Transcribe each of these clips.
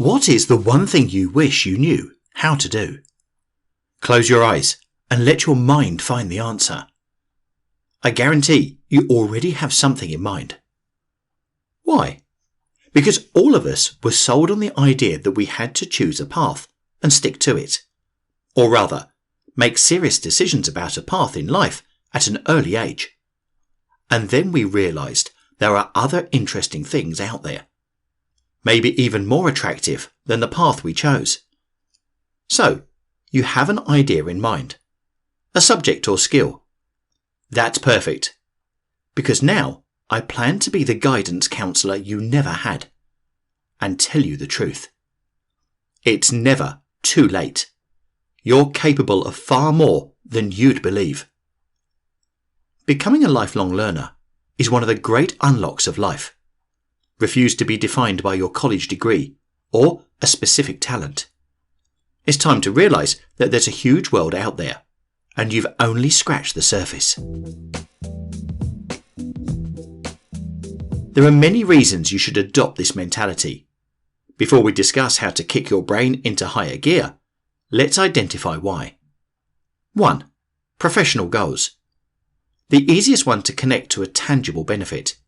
What is the one thing you wish you knew how to do? Close your eyes and let your mind find the answer. I guarantee you already have something in mind. Why? Because all of us were sold on the idea that we had to choose a path and stick to it. Or rather, make serious decisions about a path in life at an early age. And then we realised there are other interesting things out there. Maybe even more attractive than the path we chose. So, you have an idea in mind. A subject or skill. That's perfect. Because now I plan to be the guidance counsellor you never had. And tell you the truth. It's never too late. You're capable of far more than you'd believe. Becoming a lifelong learner is one of the great unlocks of life. Refuse to be defined by your college degree or a specific talent. It's time to realise that there's a huge world out there, and you've only scratched the surface. There are many reasons you should adopt this mentality. Before we discuss how to kick your brain into higher gear, let's identify why. 1. Professional goals. The easiest one to connect to a tangible benefit.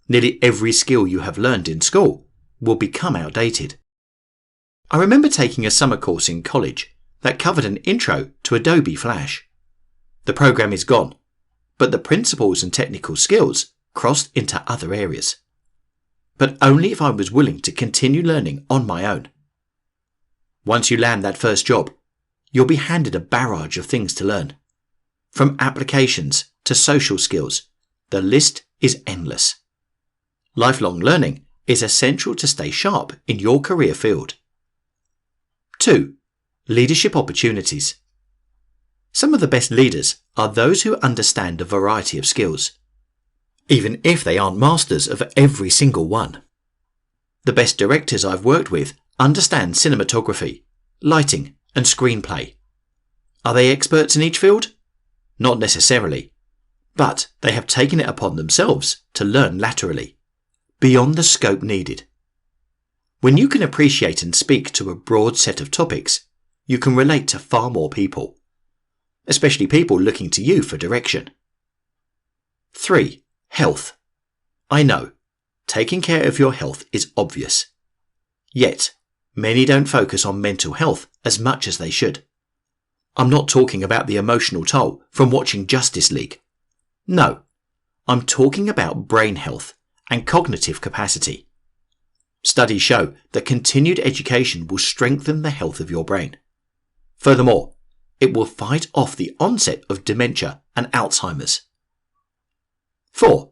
Nearly every skill you have learned in school will become outdated. I remember taking a summer course in college that covered an intro to Adobe Flash. The program is gone, but the principles and technical skills crossed into other areas. But only if I was willing to continue learning on my own. Once you land that first job, you'll be handed a barrage of things to learn. From applications to social skills, the list is endless. Lifelong learning is essential to stay sharp in your career field. 2. Leadership opportunities. Some of the best leaders are those who understand a variety of skills, even if they aren't masters of every single one. The best directors I've worked with understand cinematography, lighting, and screenplay. Are they experts in each field? Not necessarily, but they have taken it upon themselves to learn laterally, beyond the scope needed. When you can appreciate and speak to a broad set of topics, you can relate to far more people, especially people looking to you for direction. 3. Health. I know, taking care of your health is obvious. Yet, many don't focus on mental health as much as they should. I'm not talking about the emotional toll from watching Justice League. No, I'm talking about brain health and cognitive capacity. Studies show that continued education will strengthen the health of your brain. Furthermore, it will fight off the onset of dementia and Alzheimer's. 4.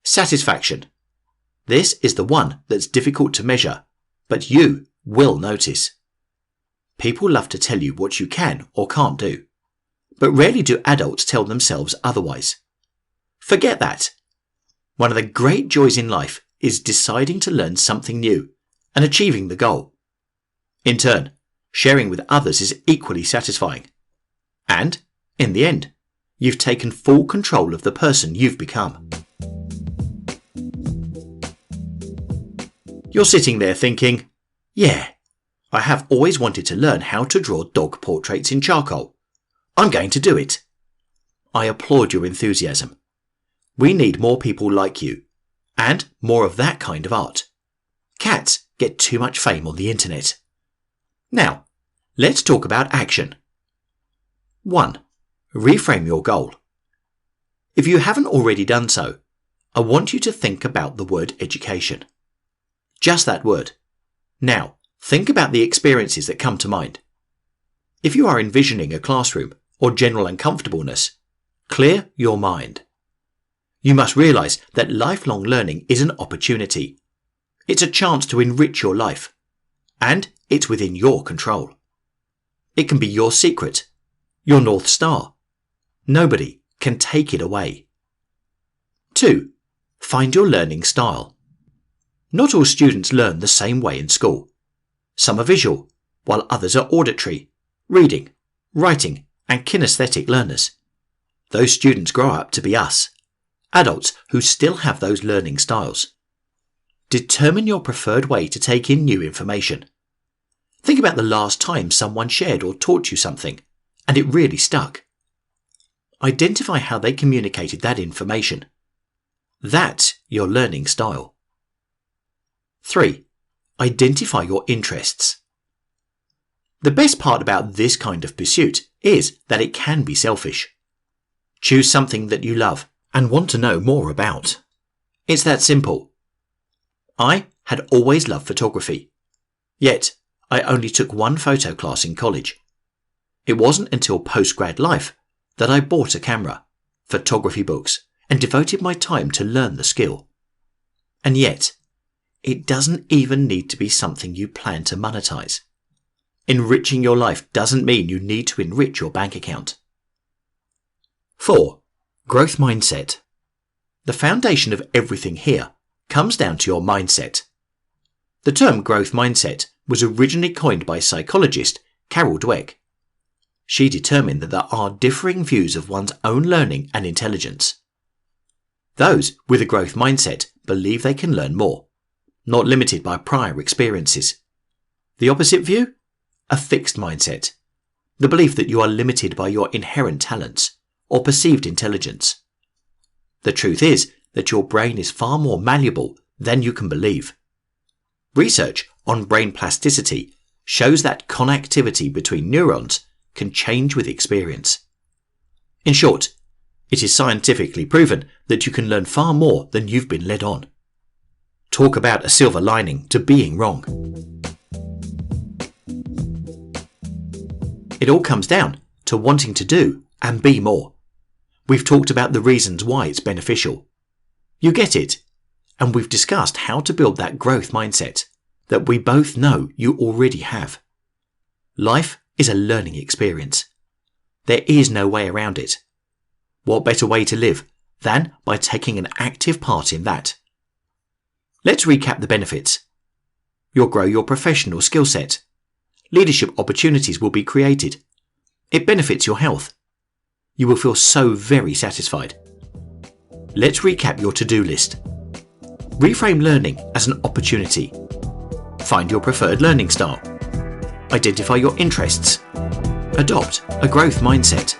Satisfaction. This is the one that's difficult to measure, but you will notice. People love to tell you what you can or can't do, but rarely do adults tell themselves otherwise. Forget that. One of the great joys in life is deciding to learn something new and achieving the goal. In turn, sharing with others is equally satisfying. And, in the end, you've taken full control of the person you've become. You're sitting there thinking, yeah, I have always wanted to learn how to draw dog portraits in charcoal. I'm going to do it. I applaud your enthusiasm. We need more people like you, and more of that kind of art. Cats get too much fame on the internet. Now, let's talk about action. 1. Reframe your goal. If you haven't already done so, I want you to think about the word education. Just that word. Now, think about the experiences that come to mind. If you are envisioning a classroom or general uncomfortableness, clear your mind. You must realise that lifelong learning is an opportunity. It's a chance to enrich your life, and it's within your control. It can be your secret, your North Star. Nobody can take it away. 2. Find your learning style. Not all students learn the same way in school. Some are visual, while others are auditory, reading, writing, and kinesthetic learners. Those students grow up to be us, adults who still have those learning styles. Determine your preferred way to take in new information, Think about the last time someone shared or taught you something, and it really stuck. Identify how they communicated that information. That's your learning style. 3. Identify your interests. The best part about this kind of pursuit is that it can be selfish. Choose something that you love and want to know more about. It's that simple. I had always loved photography, yet I only took one photo class in college. It wasn't until post-grad life that I bought a camera, photography books, and devoted my time to learn the skill. And yet, it doesn't even need to be something you plan to monetize. Enriching your life doesn't mean you need to enrich your bank account. 4. Growth mindset. The foundation of everything here comes down to your mindset. The term growth mindset was originally coined by psychologist Carol Dweck. She determined that there are differing views of one's own learning and intelligence. Those with a growth mindset believe they can learn more, not limited by prior experiences. The opposite view? A fixed mindset. The belief that you are limited by your inherent talents or perceived intelligence. The truth is that your brain is far more malleable than you can believe. Research on brain plasticity shows that connectivity between neurons can change with experience. In short, it is scientifically proven that you can learn far more than you've been led on. Talk about a silver lining to being wrong. It all comes down to wanting to do and be more. We've talked about the reasons why it's beneficial. You get it, and we've discussed how to build that growth mindset that we both know you already have. Life is a learning experience. There is no way around it. What better way to live than by taking an active part in that? Let's recap the benefits. You'll grow your professional skill set. Leadership opportunities will be created. It benefits your health. You will feel so very satisfied. Let's recap your to-do list. Reframe learning as an opportunity. Find your preferred learning style. Identify your interests. Adopt a growth mindset.